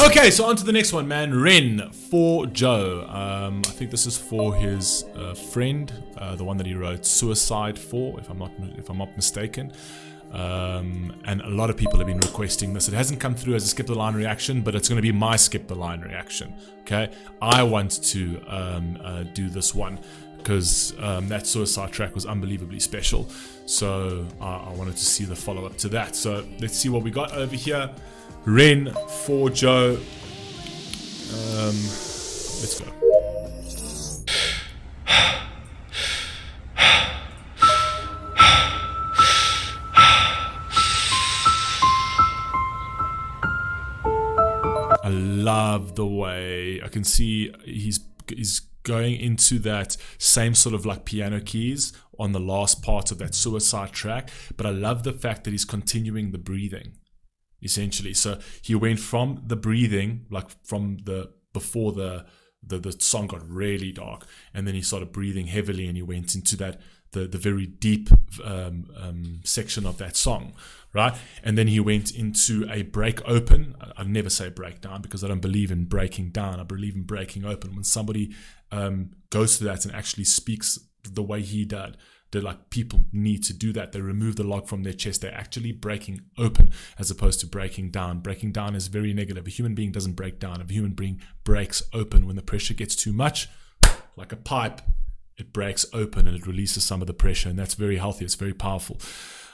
Okay, so on to the next one, man. Ren for Joe. I think this is for his friend, the one that he wrote Suicide for, if I'm not mistaken. And a lot of people have been requesting this. It hasn't come through as a skip the line reaction, but it's going to be my skip the line reaction. Okay, I want to do this one because that Suicide track was unbelievably special. So I wanted to see the follow up to that. So let's see what we got over here. Ren for Joe. Let's go. I love the way I can see he's going into that same sort of like piano keys on the last part of that Suicide track, but I love the fact that he's continuing the breathing. Essentially, so he went from the breathing, like from the before the song got really dark, and then he started breathing heavily, and he went into that the very deep section of that song, right? And then he went into a break open. I never say breakdown because I don't believe in breaking down. I believe in breaking open. When somebody goes to that and actually speaks the way he did. They're like, people need to do that. They remove the log from their chest. They're actually breaking open as opposed to breaking down. Breaking down is very negative. A human being doesn't break down. A human being breaks open when the pressure gets too much. Like a pipe, it breaks open and it releases some of the pressure. And that's very healthy. It's very powerful.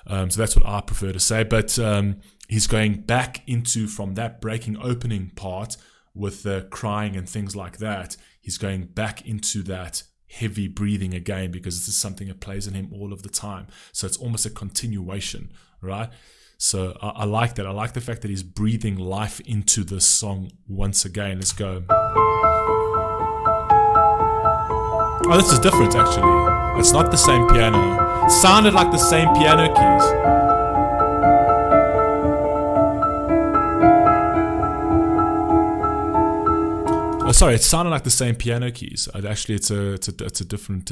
So that's what I prefer to say. But he's going back into, from that breaking opening part with the crying and things like that, he's going back into that heavy breathing again, because this is something that plays in him all of the time. So it's almost a continuation, right? So I like that. I like the fact that he's breathing life into this song once again. Let's go. Oh, this is different actually. It's not the same piano. It sounded like the same piano keys. Oh, sorry, it sounded like the same piano keys. Actually, it's a different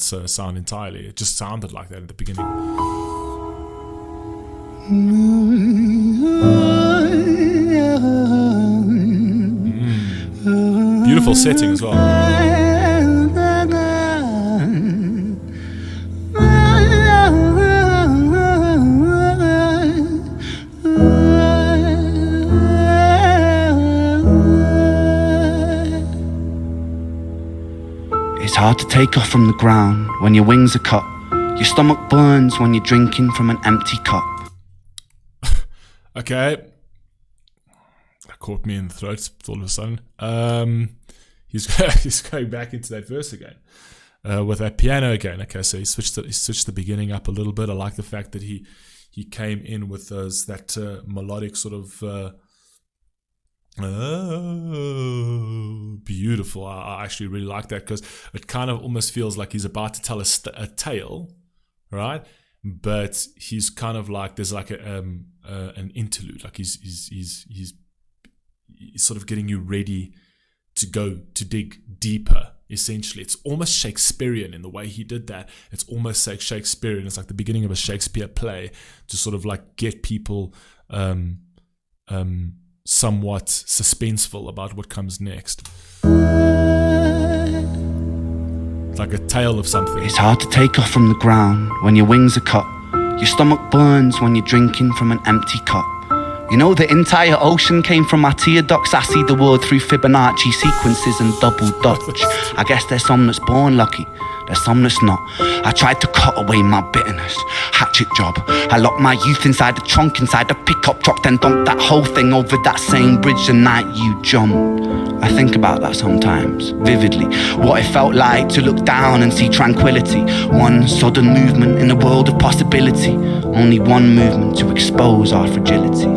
sound entirely. It just sounded like that at the beginning. Beautiful setting as well. It's hard to take off from the ground when your wings are cut. Your stomach burns when you're drinking from an empty cup. Okay. That caught me in the throat all of a sudden. He's going back into that verse again. With that piano again. Okay, so he switched the beginning up a little bit. I like the fact that he came in with that melodic sort of beautiful. I actually really like that because it kind of almost feels like he's about to tell a tale, right? But he's kind of like, there's like an interlude, like he's sort of getting you ready to go to dig deeper. Essentially, it's almost Shakespearean in the way he did that. It's almost like Shakespearean. It's like the beginning of a Shakespeare play to sort of like get people somewhat suspenseful about what comes next. Like a tale of something. It's hard to take off from the ground when your wings are cut. Your stomach burns when you're drinking from an empty cup. You know the entire ocean came from my tear ducts. I see the world through Fibonacci sequences and double dutch. I guess there's some that's born lucky, there's some that's not. I tried to cut away my bitterness, hatchet job. I locked my youth inside the trunk, inside the pickup truck, then dumped that whole thing over that same bridge the night you jumped. I think about that sometimes, vividly. What it felt like to look down and see tranquility. One sudden movement in a world of possibility. Only one movement to expose our fragility.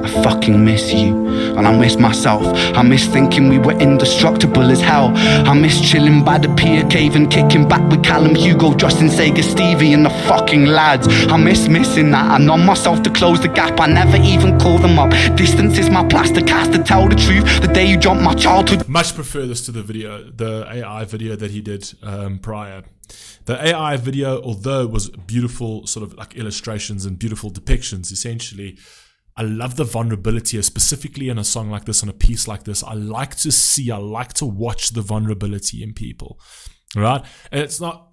I fucking miss you, and I miss myself. I miss thinking we were indestructible as hell. I miss chilling by the pier cave and kicking back with Callum, Hugo, Justin, Sega, Stevie and the fucking lads. I miss missing that. I numb myself to close the gap. I never even call them up. Distance is my plaster cast, to tell the truth. The day you jumped my childhood. Much prefer this to the AI video that he did prior. The AI video, although it was beautiful sort of like illustrations and beautiful depictions, essentially I love the vulnerability, specifically in a song like this, on a piece like this. I like to watch the vulnerability in people, right? And it's not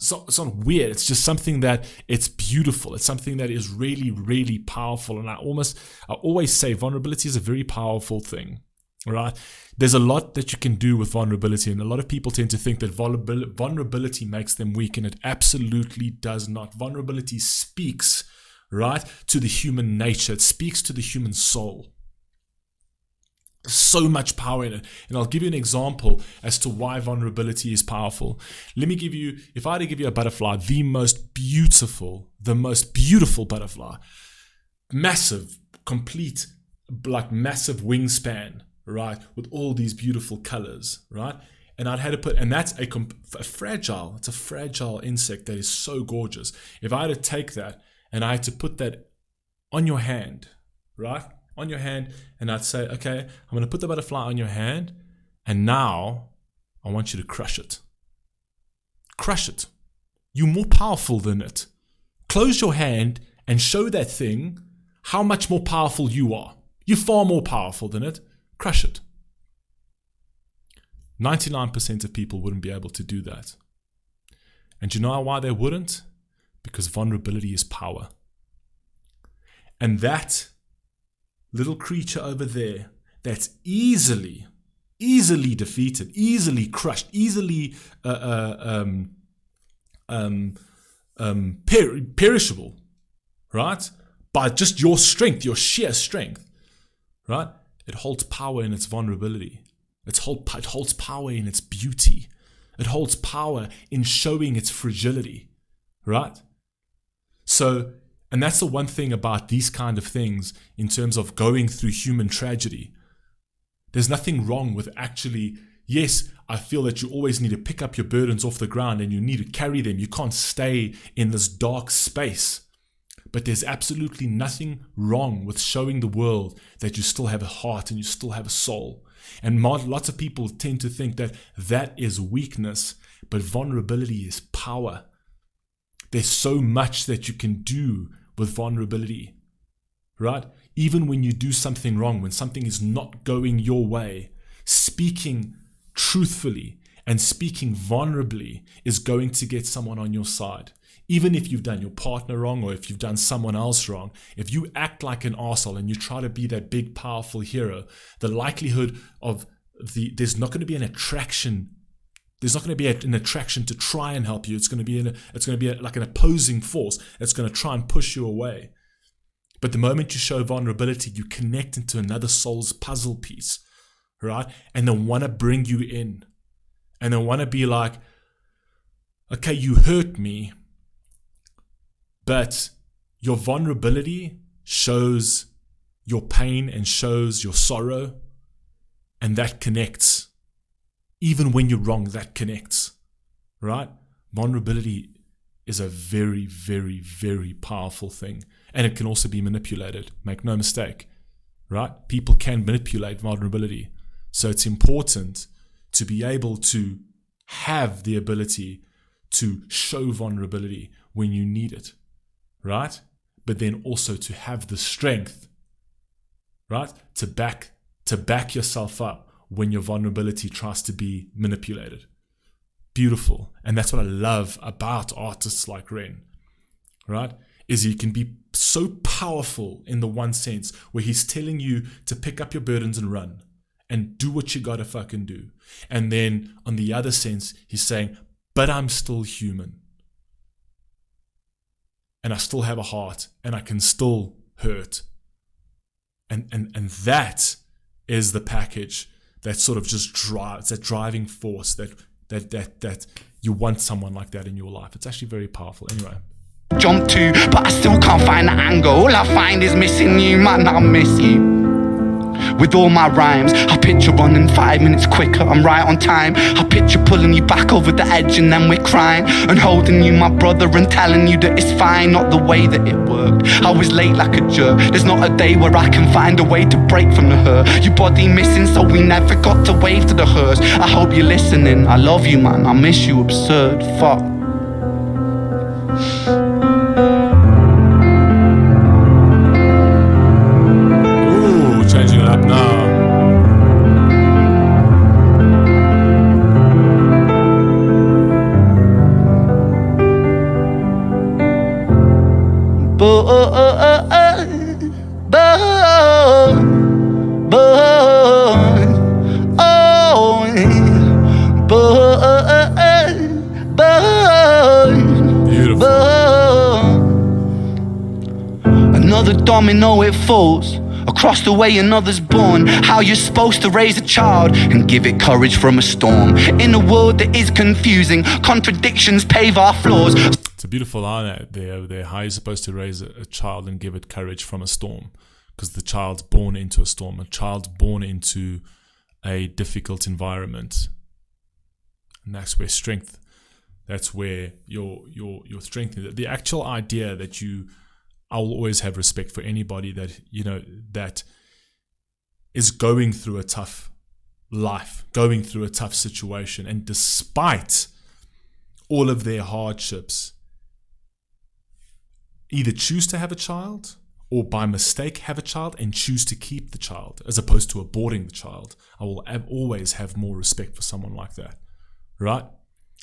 weird. It's just something that it's beautiful. It's something that is really, really powerful. And I always say vulnerability is a very powerful thing, right? There's a lot that you can do with vulnerability, and a lot of people tend to think that vulnerability makes them weak, and it absolutely does not. Vulnerability speaks, right, to the human nature. It speaks to the human soul. There's so much power in it. And I'll give you an example as to why vulnerability is powerful. If I had to give you a butterfly, the most beautiful butterfly, massive, complete, like massive wingspan, right, with all these beautiful colors, right? And I'd had to and that's it's a fragile insect that is so gorgeous. If I had to take that and I had to put that on your hand, right? On your hand, and I'd say, okay, I'm going to put the butterfly on your hand, and now I want you to crush it. Crush it. You're more powerful than it. Close your hand and show that thing how much more powerful you are. You're far more powerful than it. Crush it. 99% of people wouldn't be able to do that. And do you know why they wouldn't? Because vulnerability is power. And that little creature over there that's easily defeated, easily crushed, easily perishable, right? By just your strength, your sheer strength, right? It holds power in its vulnerability. It holds power in its beauty. It holds power in showing its fragility, right? So, and that's the one thing about these kind of things in terms of going through human tragedy. There's nothing wrong with actually, yes, I feel that you always need to pick up your burdens off the ground and you need to carry them. You can't stay in this dark space. But there's absolutely nothing wrong with showing the world that you still have a heart and you still have a soul. And lots of people tend to think that that is weakness, but vulnerability is power. There's so much that you can do with vulnerability, right? Even when you do something wrong, when something is not going your way, speaking truthfully and speaking vulnerably is going to get someone on your side. Even if you've done your partner wrong or if you've done someone else wrong, if you act like an arsehole and you try to be that big, powerful hero, the likelihood of there's not going to be an attraction. There's not going to be an attraction to try and help you. It's going to be like an opposing force that's going to try and push you away. But the moment you show vulnerability, you connect into another soul's puzzle piece, right? And they want to bring you in. And they want to be like, okay, you hurt me, but your vulnerability shows your pain and shows your sorrow, and that connects. Even when you're wrong, that connects, right? Vulnerability is a very, very, very powerful thing. And it can also be manipulated. Make no mistake, right? People can manipulate vulnerability. So it's important to be able to have the ability to show vulnerability when you need it, right? But then also to have the strength, right? To back yourself up when your vulnerability tries to be manipulated. Beautiful. And that's what I love about artists like Ren, right? Is he can be so powerful in the one sense where he's telling you to pick up your burdens and run and do what you gotta fucking do. And then on the other sense, he's saying, but I'm still human. And I still have a heart and I can still hurt. And that is the package that sort of just drives, that driving force that you want someone like that in your life. It's actually very powerful. Anyway. Jump to, but I still can't find the angle. All I find is missing you, man, I miss you. With all my rhymes, I picture running 5 minutes quicker, I'm right on time. I picture pulling you back over the edge and then we're crying, and holding you, my brother, and telling you that it's fine. Not the way that it worked, I was late like a jerk. There's not a day where I can find a way to break from the hurt. Your body missing, so we never got to wave to the hearse. I hope you're listening, I love you, man, I miss you, absurd, fuck. another domino it falls. Across the way another's born. How you're supposed to raise a child and give it courage from a storm. In a world that is confusing, contradictions pave our flaws. It's a beautiful line there. How you're supposed to raise a child and give it courage from a storm. Because the child's born into a storm. A child's born into a difficult environment. And that's where strength, that's where your strength is. The actual idea that I will always have respect for anybody that, that is going through a tough life, going through a tough situation, and despite all of their hardships, either choose to have a child or by mistake have a child and choose to keep the child as opposed to aborting the child. I will always have more respect for someone like that, right?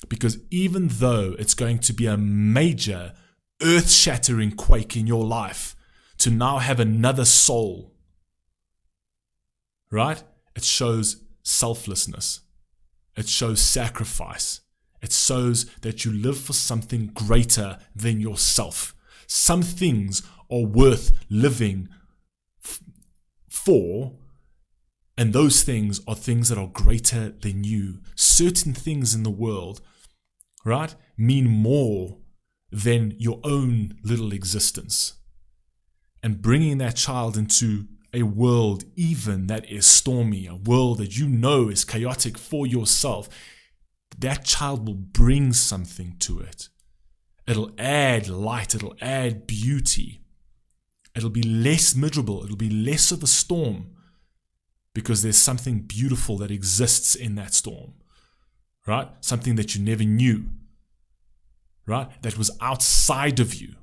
Because even though it's going to be a major earth-shattering quake in your life to now have another soul, right? It shows selflessness. It shows sacrifice. It shows that you live for something greater than yourself. Some things are worth living for, and those things are things that are greater than you. Certain things in the world, right, mean more than your own little existence. And bringing that child into a world even that is stormy, a world that you know is chaotic for yourself, that child will bring something to it. It'll add light, it'll add beauty. It'll be less miserable, it'll be less of a storm because there's something beautiful that exists in that storm, right? Something that you never knew, right? That was outside of you.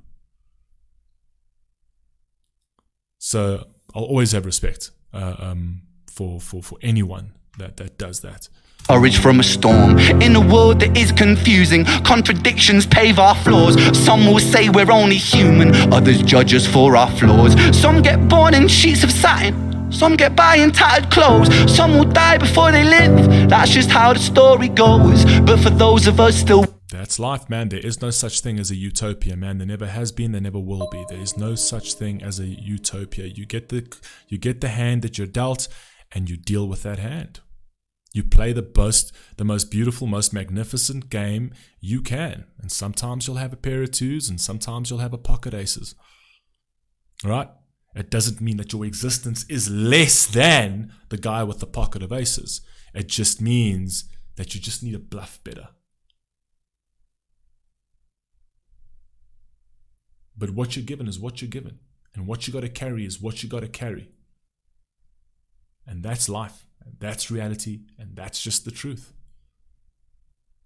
So I'll always have respect for anyone that does that. Courage from a storm. In a world that is confusing, contradictions pave our flaws. Some will say we're only human, others judge us for our flaws. Some get born in sheets of satin, some get by in tattered clothes. Some will die before they live, that's just how the story goes. But for those of us still... That's life, man. There is no such thing as a utopia, man. There never has been, there never will be. There is no such thing as a utopia. You get the hand that you're dealt, and you deal with that hand. You play the most beautiful, most magnificent game you can. And sometimes you'll have a pair of twos, and sometimes you'll have a pocket aces. All right? It doesn't mean that your existence is less than the guy with the pocket of aces. It just means that you just need to bluff better. But what you're given is what you're given. And what you got to carry is what you got to carry. And that's life. And that's reality. And that's just the truth.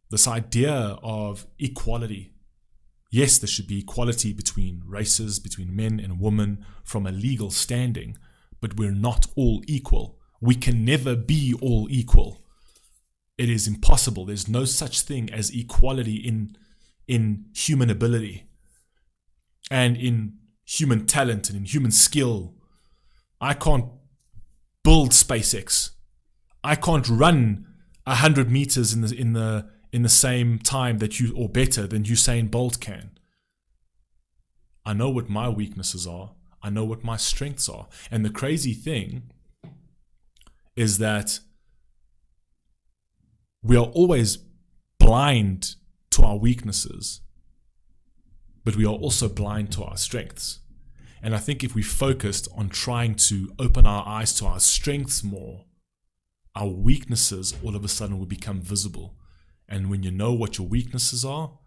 This idea of equality. Yes, there should be equality between races, between men and women from a legal standing. But we're not all equal. We can never be all equal. It is impossible. There's no such thing as equality in human ability. And in human talent and in human skill. I can't build SpaceX. I can't run 100 meters in the same time that you, or better than Usain Bolt can. I know what my weaknesses are. I know what my strengths are. And the crazy thing is that we are always blind to our weaknesses, but we are also blind to our strengths. And I think if we focused on trying to open our eyes to our strengths more, our weaknesses all of a sudden will become visible. And when you know what your weaknesses are,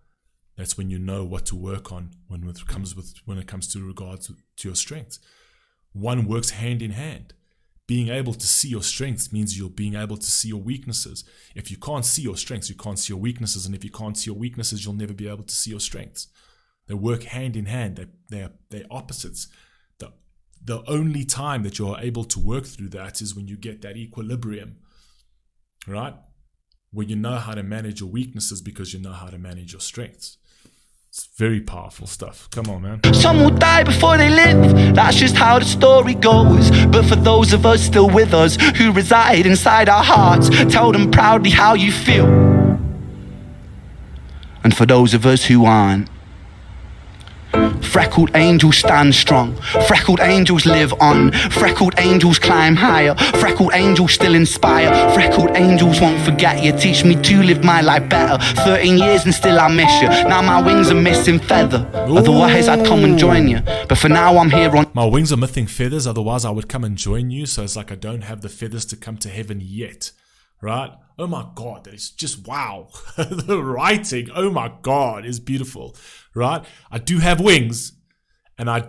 that's when you know what to work on when it comes to regards to your strengths. One works hand in hand. Being able to see your strengths means you're being able to see your weaknesses. If you can't see your strengths, you can't see your weaknesses. And if you can't see your weaknesses, you'll never be able to see your strengths. They work hand in hand. They're opposites. The only time that you're able to work through that is when you get that equilibrium, right? Where you know how to manage your weaknesses because you know how to manage your strengths. It's very powerful stuff. Come on, man. Some will die before they live. That's just how the story goes. But for those of us still with us, who reside inside our hearts, tell them proudly how you feel. And for those of us who aren't, Freckled angels stand strong. Freckled angels live on. Freckled angels climb higher. Freckled angels still inspire. Freckled angels won't forget you. Teach me to live my life better. 13 years and still I miss you. Now my wings are missing feather. Otherwise I'd come and join you. But for now I'm here on. My wings are missing feathers. Otherwise I would come and join you. So it's like I don't have the feathers to come to heaven yet. Right? Oh my God, that is just wow. The writing, oh my God, is beautiful. Right? I do have wings and I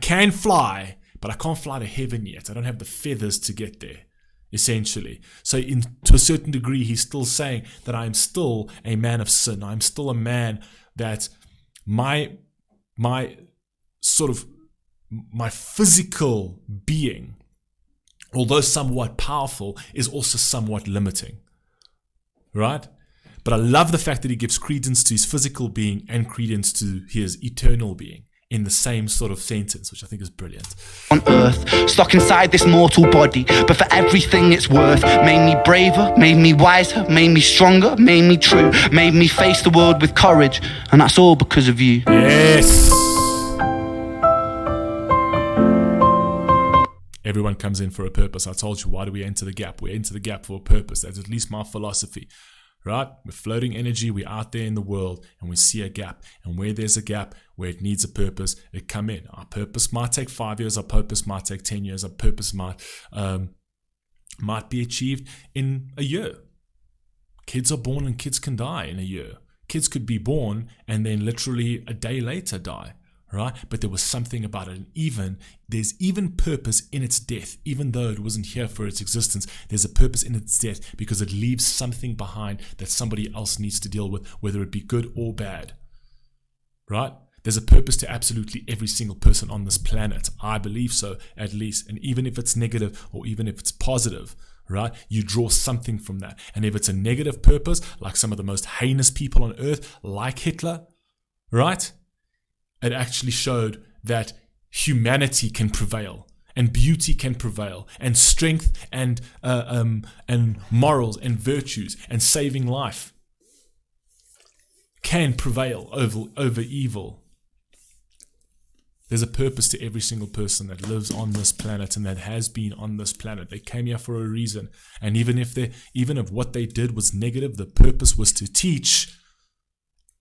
can fly, but I can't fly to heaven yet. I don't have the feathers to get there, essentially. So to a certain degree, he's still saying that I am still a man of sin. I'm still a man that my physical being, although somewhat powerful, is also somewhat limiting, right? But I love the fact that he gives credence to his physical being and credence to his eternal being in the same sort of sentence, which I think is brilliant. On earth, stuck inside this mortal body, but for everything it's worth. Made me braver, made me wiser, made me stronger, made me true, made me face the world with courage, and that's all because of you. Yes! Everyone comes in for a purpose. I told you, why do we enter the gap? We enter the gap for a purpose. That's at least my philosophy, right? We're floating energy. We're out there in the world and we see a gap. And where there's a gap, where it needs a purpose, it come in. Our purpose might take 5 years. Our purpose might take 10 years. Our purpose might be achieved in a year. Kids are born and kids can die in a year. Kids could be born and then literally a day later die. Right? But there was something about it. And there's even purpose in its death, even though it wasn't here for its existence. There's a purpose in its death because it leaves something behind that somebody else needs to deal with, whether it be good or bad. Right? There's a purpose to absolutely every single person on this planet. I believe so, at least. And even if it's negative or even if it's positive, right? You draw something from that. And if it's a negative purpose, like some of the most heinous people on earth, like Hitler, right? It actually showed that humanity can prevail and beauty can prevail and strength and morals and virtues and saving life can prevail over evil. There's a purpose to every single person that lives on this planet and that has been on this planet. They came here for a reason. And even if what they did was negative, the purpose was to teach,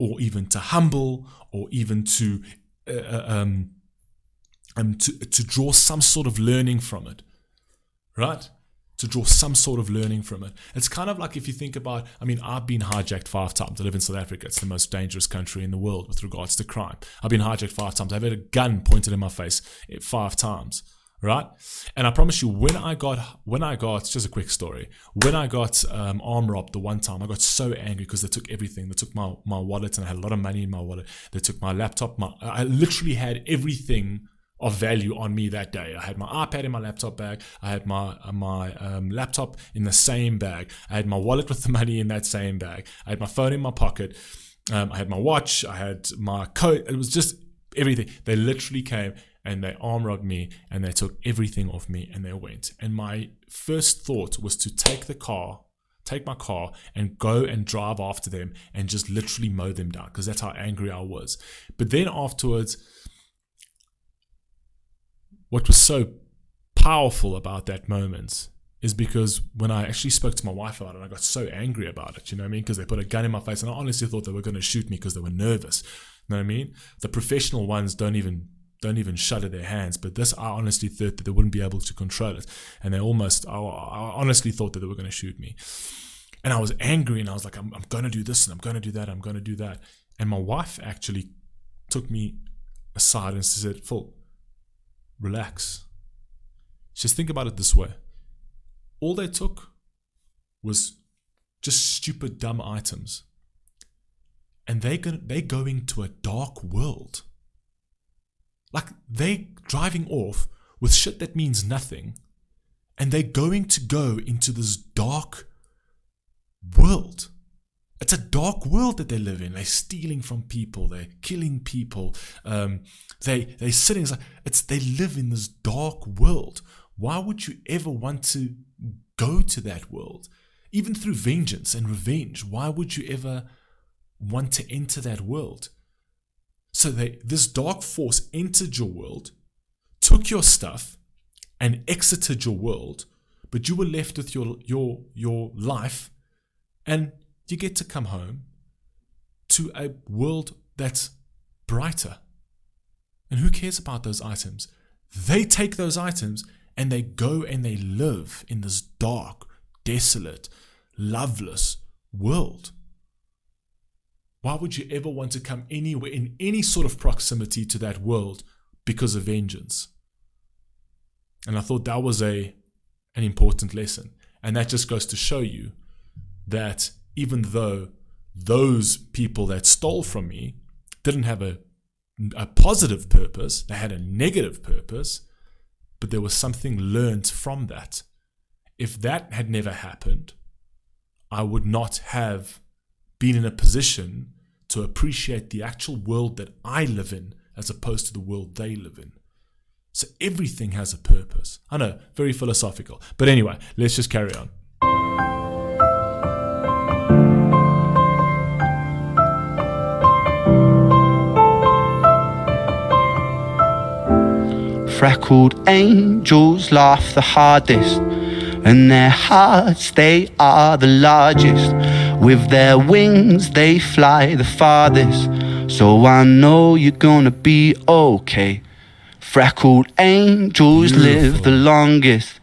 or even to humble, or even to draw some sort of learning from it, right? To draw some sort of learning from it. It's kind of like if you think about, I've been hijacked 5 times. I live in South Africa. It's the most dangerous country in the world with regards to crime. I've been hijacked 5 times. I've had a gun pointed in my face 5 times. Right? And I promise you, when I got, it's just a quick story. When I got arm robbed the one time, I got so angry because they took everything. They took my wallet, and I had a lot of money in my wallet. They took my laptop. I literally had everything of value on me that day. I had my iPad in my laptop bag. I had my laptop in the same bag. I had my wallet with the money in that same bag. I had my phone in my pocket. I had my watch. I had my coat. It was just everything. They literally came and they arm robbed me and they took everything off me and they went. And my first thought was to take my car and go and drive after them and just literally mow them down, because that's how angry I was. But then afterwards, what was so powerful about that moment is because when I actually spoke to my wife about it, I got so angry about it, you know what I mean? Because they put a gun in my face and I honestly thought they were going to shoot me because they were nervous. You know what I mean? The professional ones don't even shudder their hands, but this, I honestly thought that they wouldn't be able to control it. And I honestly thought that they were going to shoot me. And I was angry and I was like, I'm going to do this and I'm going to do that. I'm going to do that. And my wife actually took me aside and said, Phil, relax. Just think about it this way. All they took was just stupid, dumb items. And they're going to a dark world. Like, they're driving off with shit that means nothing. And they're going to go into this dark world. It's a dark world that they live in. They're stealing from people. They're killing people. They're sitting. They live in this dark world. Why would you ever want to go to that world? Even through vengeance and revenge, why would you ever want to enter that world? So this dark force entered your world, took your stuff, and exited your world, but you were left with your life, and you get to come home to a world that's brighter. And who cares about those items? They take those items and they go and they live in this dark, desolate, loveless world. Why would you ever want to come anywhere in any sort of proximity to that world because of vengeance? And I thought that was an important lesson. And that just goes to show you that even though those people that stole from me didn't have a positive purpose, they had a negative purpose, but there was something learned from that. If that had never happened, I would not have been in a position to appreciate the actual world that I live in as opposed to the world they live in. So everything has a purpose. I know, very philosophical. But anyway, let's just carry on. Freckled angels laugh the hardest, and their hearts, they are the largest. With their wings, they fly the farthest. So I know you're gonna be okay. Freckled angels live the longest,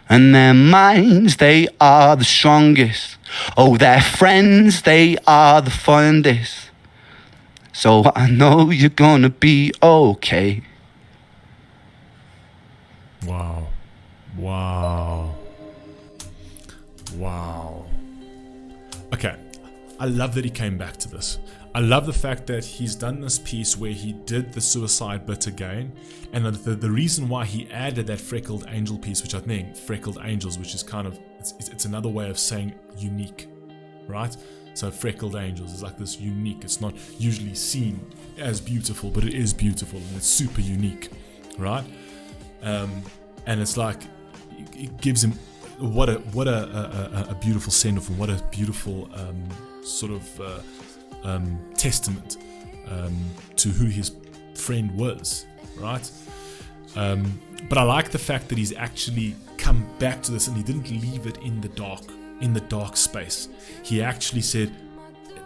and their minds, they are the strongest. Oh, their friends, they are the fondest. So I know you're gonna be okay. Wow. Wow. Wow. Okay, I love that he came back to this. I love the fact that he's done this piece where he did the suicide bit again, and the reason why he added that freckled angel piece, which I think freckled angels, which is kind of it's another way of saying unique, right? So freckled angels is like this unique. It's not usually seen as beautiful, but it is beautiful and it's super unique, right? And it's like it gives him what a beautiful send-off, and what a beautiful sort of testament to who his friend was, right? But I like the fact that he's actually come back to this and he didn't leave it in the dark space. He actually said,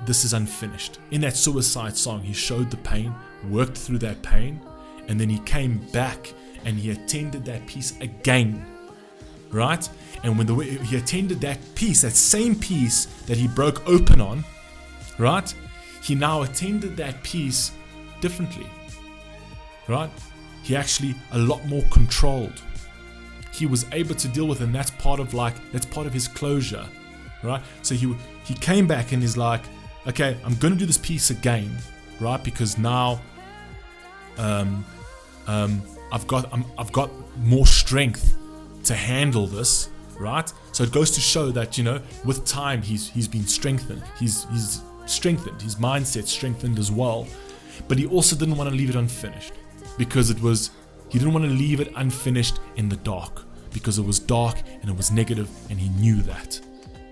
this is unfinished. In that suicide song, he showed the pain, worked through that pain, and then he came back and he attended that piece again, right? And when he attended that piece, that same piece that he broke open on, right? He now attended that piece differently, right? He actually a lot more controlled. He was able to deal with it, and that's part of his closure, right? So he came back and he's like, okay, I'm going to do this piece again, right? Because now I've got more strength to handle this, right? So it goes to show that, you know, with time he's been strengthened. He's strengthened, his mindset strengthened as well. But he also didn't want to leave it unfinished, because he didn't want to leave it unfinished in the dark, because it was dark and it was negative, and he knew that.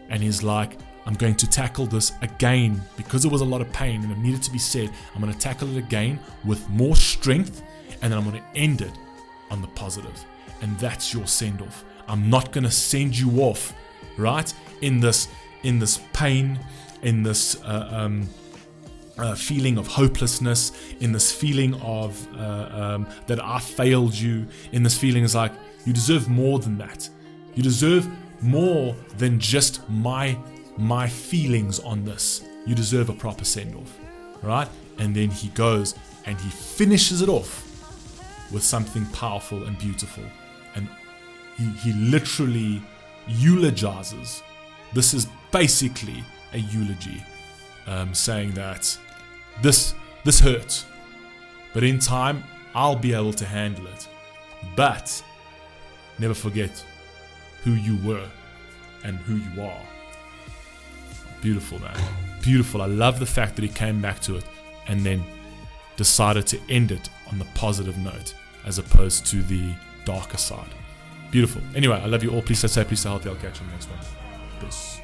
And he's like, I'm going to tackle this again, because it was a lot of pain and it needed to be said. I'm going to tackle it again with more strength, and then I'm going to end it on the positive. And that's your send-off. I'm not going to send you off, right, in this pain, in this feeling of hopelessness, in this feeling of that I failed you, in this feeling is like, you deserve more than that. You deserve more than just my feelings on this. You deserve a proper send-off, right? And then he goes and he finishes it off with something powerful and beautiful. And he literally eulogizes. This is basically a eulogy, saying that this hurt, but in time I'll be able to handle it. But never forget who you were and who you are. Beautiful, man. Beautiful. I love the fact that he came back to it and then decided to end it on the positive note as opposed to the darker side. Beautiful. Anyway, I love you all. Please stay safe. Please stay healthy. I'll catch you in the next one. Peace.